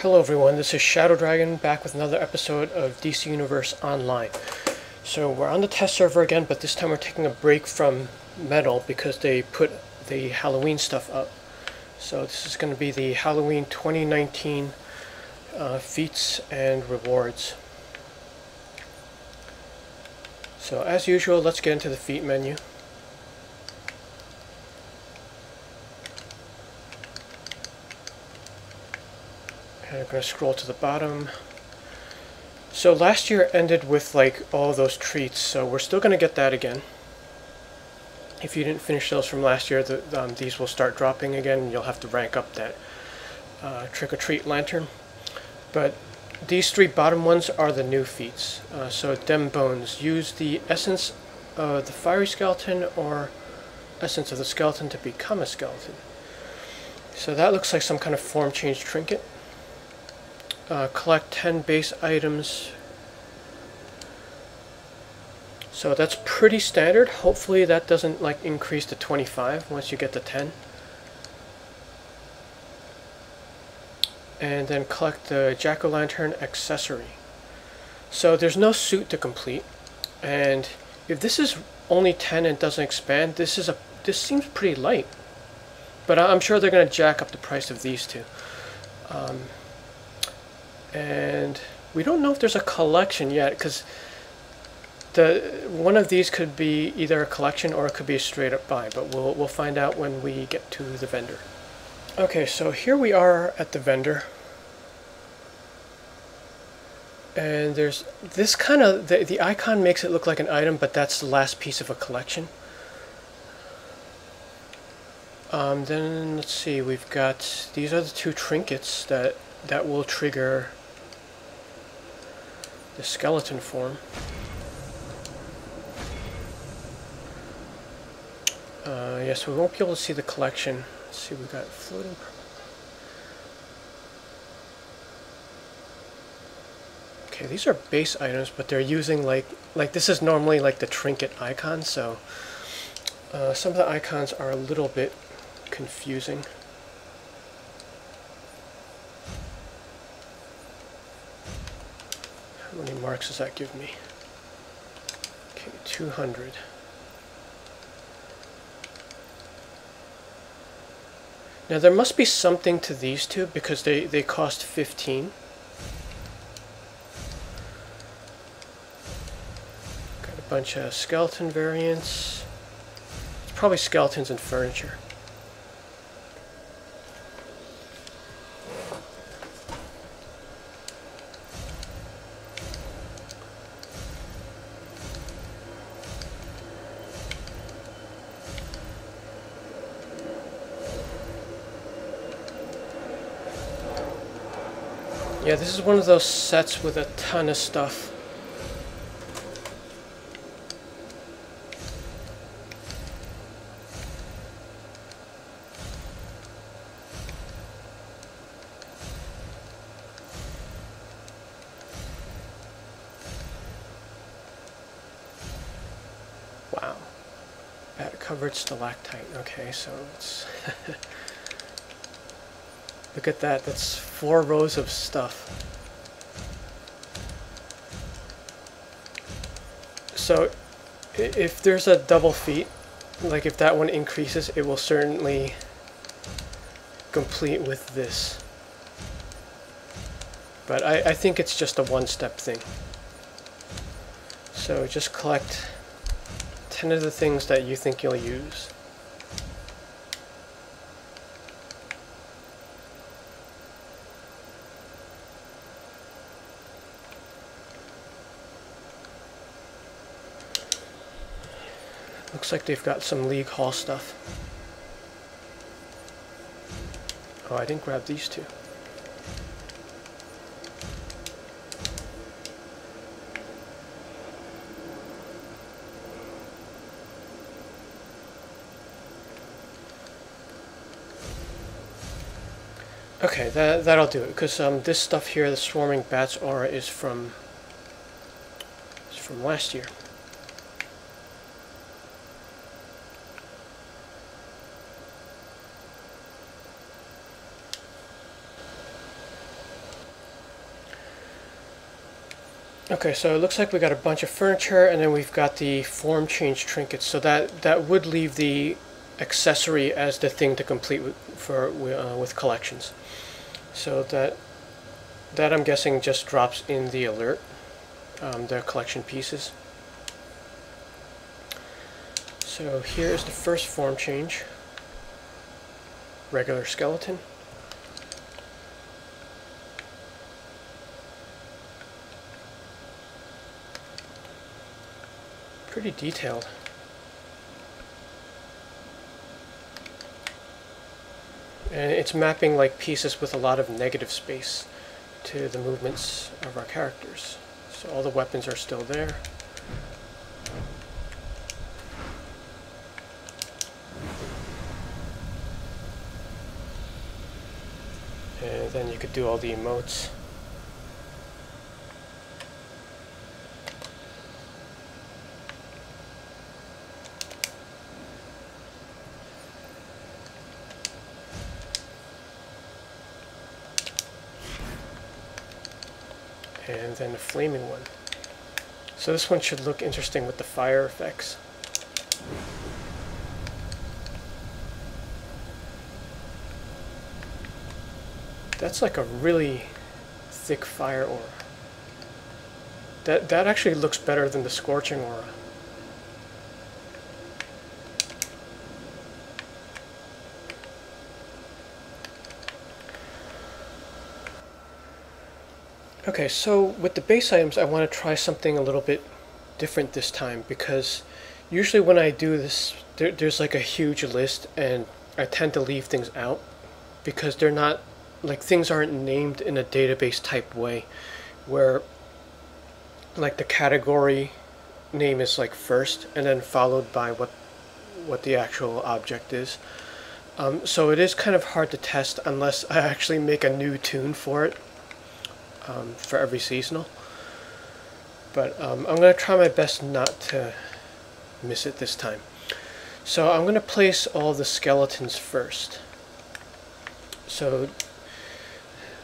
Hello everyone, this is Shadow Dragon back with another episode of DC Universe Online. So we're on the test server again, but this time we're taking a break from Metal because they put the Halloween stuff up. So this is going to be the Halloween 2019 feats and rewards. So as usual, let's get into the feat menu. And I'm going to scroll to the bottom. So last year ended with like all those treats, so we're still going to get that again. If you didn't finish those from last year, these will start dropping again, and you'll have to rank up that trick-or-treat lantern. But these three bottom ones are the new feats. So Dem Bones, use the essence of the fiery skeleton or essence of the skeleton to become a skeleton. So that looks like some kind of form change trinket. Collect 10 base items. So that's pretty standard. Hopefully that doesn't like increase to 25 once you get to 10. And then collect the jack-o'-lantern accessory. So there's no suit to complete, and if this is only 10 and doesn't expand, this seems pretty light. But I'm sure they're going to jack up the price of these two. And we don't know if there's a collection yet, because one of these could be either a collection or it could be a straight up buy, but we'll find out when we get to the vendor. Okay, so here we are at the vendor, and there's this kind of the icon makes it look like an item, but that's the last piece of a collection. Then let's see, we've got these are the two trinkets that will trigger the skeleton form. Yes, we won't be able to see the collection. Let's see, we got floating. Okay, these are base items, but they're using like this is normally like the trinket icon, so some of the icons are a little bit confusing. How many marks does that give me? Okay, 200. Now there must be something to these two because they cost 15. Got a bunch of skeleton variants. It's probably skeletons and furniture. Yeah, this is one of those sets with a ton of stuff. Wow. Bat covered stalactite. Okay, so it's look at that, that's 4 rows of stuff. So if there's a double feat, like if that one increases, it will certainly complete with this. But I think it's just a one-step thing. So just collect 10 of the things that you think you'll use. Looks like they've got some League Hall stuff. Oh, I didn't grab these two. Okay, that'll do it, because this stuff here, the Swarming Bats aura, is from last year. Okay, so it looks like we got a bunch of furniture, and then we've got the form change trinkets. So that would leave the accessory as the thing to complete with collections. So that I'm guessing just drops in the alert, the collection pieces. So here is the first form change. Regular skeleton. Pretty detailed. And it's mapping like pieces with a lot of negative space to the movements of our characters. So all the weapons are still there. And then you could do all the emotes. And then the flaming one. So this one should look interesting with the fire effects. That's like a really thick fire aura. That actually looks better than the scorching aura. Okay, so with the base items, I want to try something a little bit different this time, because usually when I do this, there's like a huge list, and I tend to leave things out because they're not, like, things aren't named in a database type way, where like the category name is like first and then followed by what the actual object is. So it is kind of hard to test unless I actually make a new tune for it. For every seasonal, but I'm going to try my best not to miss it this time. So I'm going to place all the skeletons first. So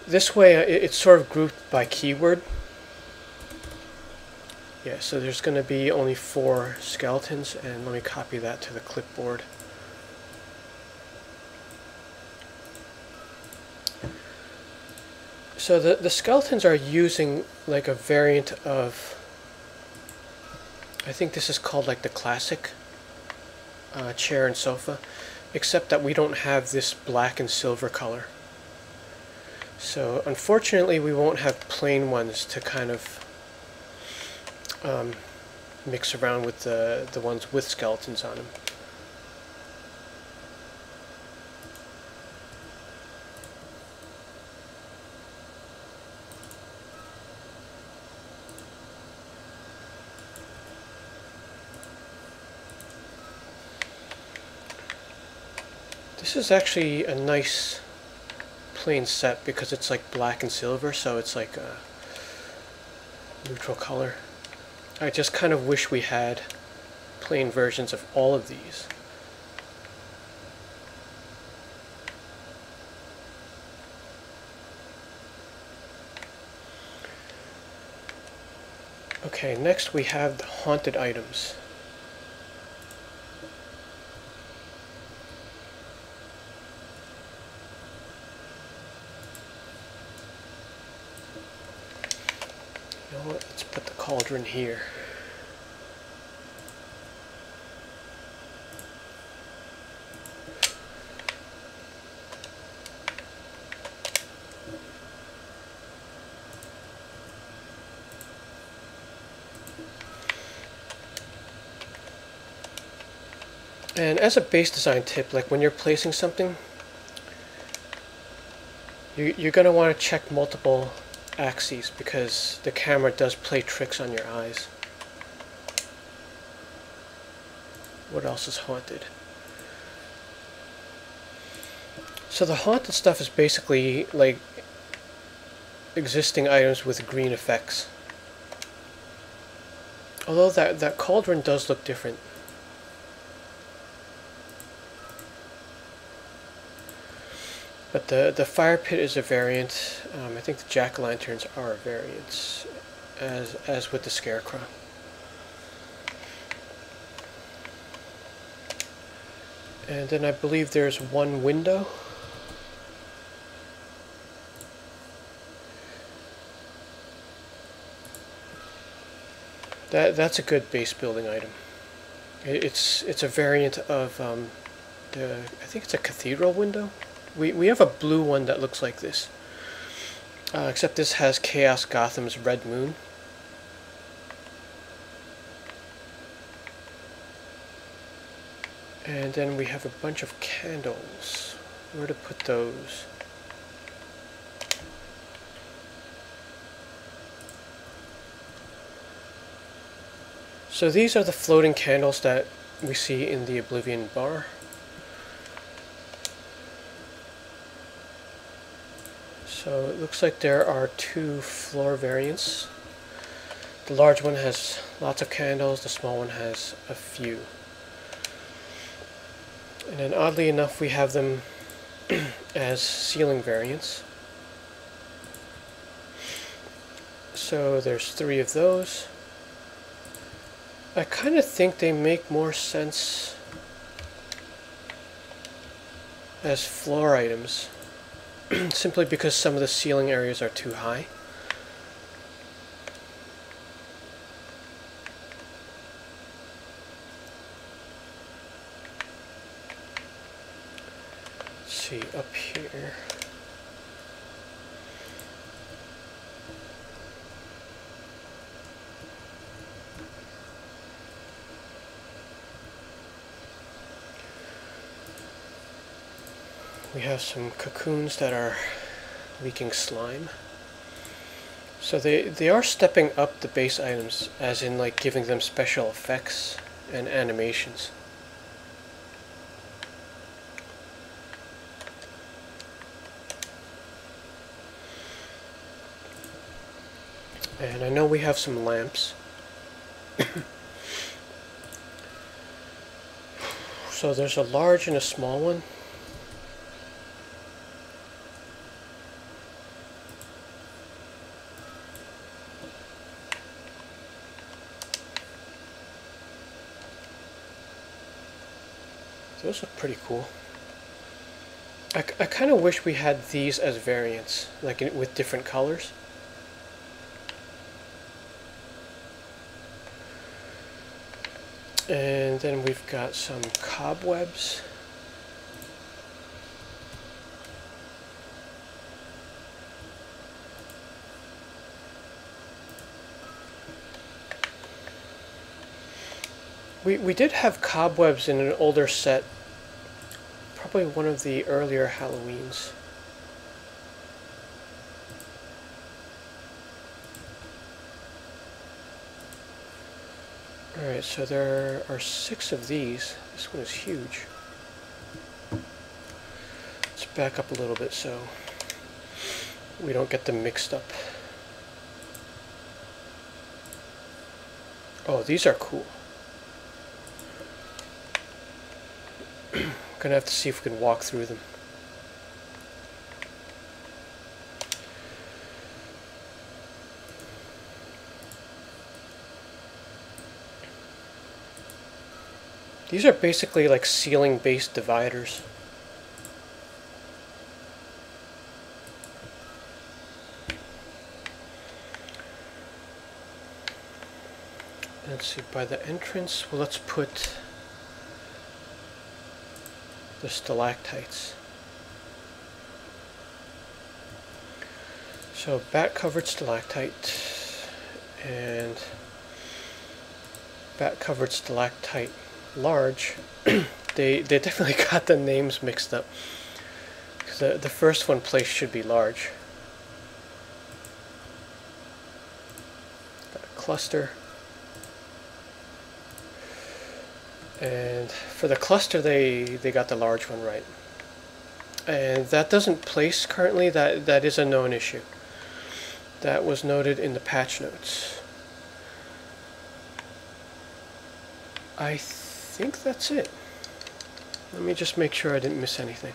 this way it's sort of grouped by keyword. Yeah, so there's going to be only 4 skeletons, and let me copy that to the clipboard. So the skeletons are using like a variant of, I think this is called like the classic chair and sofa, except that we don't have this black and silver color. So unfortunately we won't have plain ones to kind of mix around with the ones with skeletons on them. This is actually a nice plain set because it's like black and silver, so it's like a neutral color. I just kind of wish we had plain versions of all of these. Okay, next we have the haunted items. You know what? Let's put the cauldron here. And as a base design tip, like when you're placing something, you're going to want to check multiple axes because the camera does play tricks on your eyes. What else is haunted? So the haunted stuff is basically like existing items with green effects. Although that cauldron does look different. But the fire pit is a variant. I think the jack-o'-lanterns are a variant. as with the Scarecrow. And then I believe there's one window. That's a good base building item. It's a variant of I think it's a cathedral window. We have a blue one that looks like this, except this has Chaos Gotham's Red Moon. And then we have a bunch of candles. Where to put those? So these are the floating candles that we see in the Oblivion bar. So it looks like there are two floor variants. The large one has lots of candles, the small one has a few. And then oddly enough we have them as ceiling variants. So there's 3 of those. I kind of think they make more sense as floor items, simply because some of the ceiling areas are too high. Let's see, up here. We have some cocoons that are leaking slime. So they are stepping up the base items, as in like giving them special effects and animations. And I know we have some lamps. So there's a large and a small one. Those look pretty cool. I kind of wish we had these as variants, like with different colors. And then we've got some cobwebs. We did have cobwebs in an older set, probably one of the earlier Halloweens. Alright, so there are 6 of these. This one is huge. Let's back up a little bit so we don't get them mixed up. Oh, these are cool. Gonna have to see if we can walk through them. These are basically like ceiling-based dividers. Let's see, by the entrance, well, let's put the stalactites. So bat-covered stalactite and bat-covered stalactite large. they definitely got the names mixed up, because the first one place should be large. Got a cluster. And for the cluster, they got the large one right. And that doesn't place currently. That is a known issue. That was noted in the patch notes. I think that's it. Let me just make sure I didn't miss anything.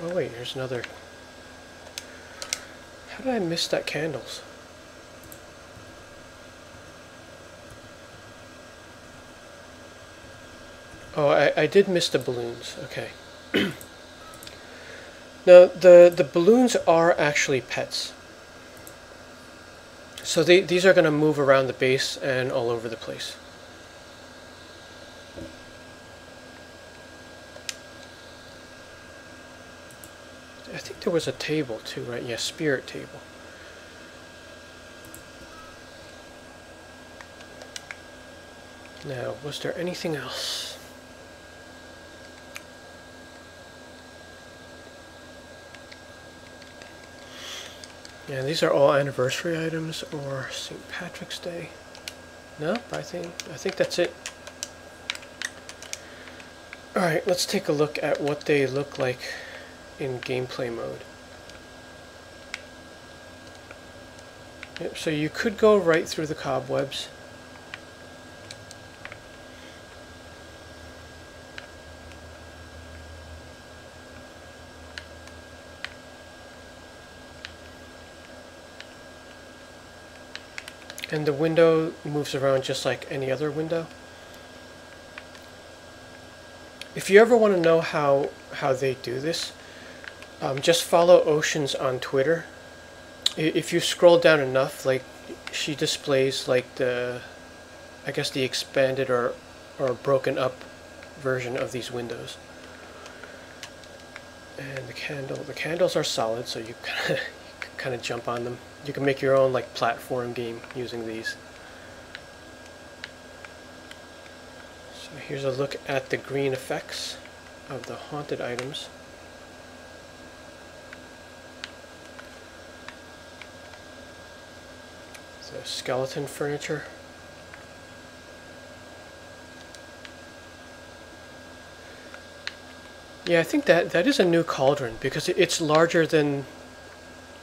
Oh wait, here's another How did I miss that candles? Oh, I did miss the balloons. Okay. Now, the balloons are actually pets. So these are going to move around the base and all over the place. I think there was a table too, right? Yeah, spirit table. Now, was there anything else? Yeah, these are all anniversary items or St. Patrick's Day. Nope, I think that's it. Alright, let's take a look at what they look like in gameplay mode. Yep, so you could go right through the cobwebs. And the window moves around just like any other window. If you ever want to know how they do this, just follow Oceans on Twitter. If you scroll down enough, like she displays like the, I guess the expanded or broken up version of these windows. And the candles are solid, so you kind of jump on them. You can make your own like platform game using these. So here's a look at the green effects of the haunted items. The skeleton furniture. Yeah, I think that is a new cauldron because it's larger than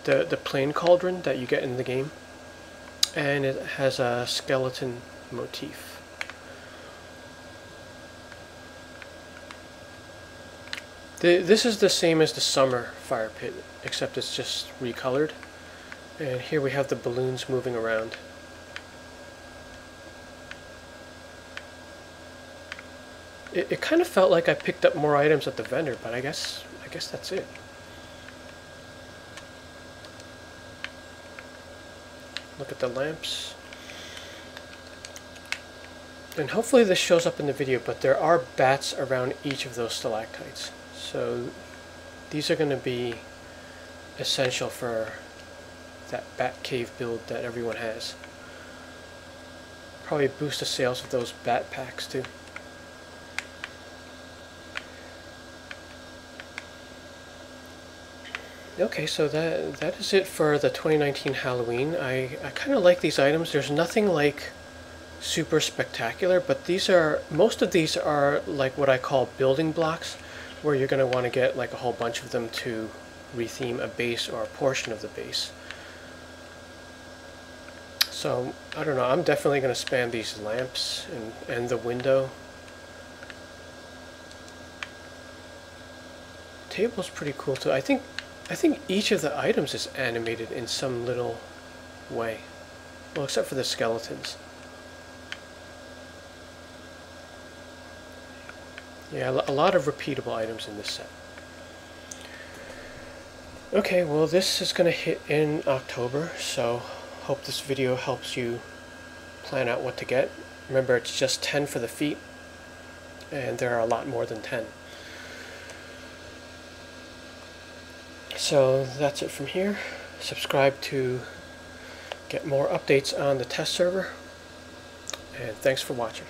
the plain cauldron that you get in the game, and it has a skeleton motif. This is the same as the summer fire pit, except it's just recolored. And here we have the balloons moving around. It kind of felt like I picked up more items at the vendor, but I guess that's it. Look at the lamps. And hopefully this shows up in the video, but there are bats around each of those stalactites. So these are going to be essential for that bat cave build that everyone has. Probably boost the sales of those bat packs too. Okay, so that is it for the 2019 Halloween. I kind of like these items. There's nothing like super spectacular, but most of these are like what I call building blocks, where you're going to want to get like a whole bunch of them to retheme a base or a portion of the base. So I don't know, I'm definitely going to spam these lamps and the window. Table's pretty cool too. I think each of the items is animated in some little way. Well, except for the skeletons. Yeah, a lot of repeatable items in this set. Okay, well this is going to hit in October, so hope this video helps you plan out what to get. Remember, it's just 10 for the feet, and there are a lot more than 10. So that's it from here. Subscribe to get more updates on the test server, and thanks for watching.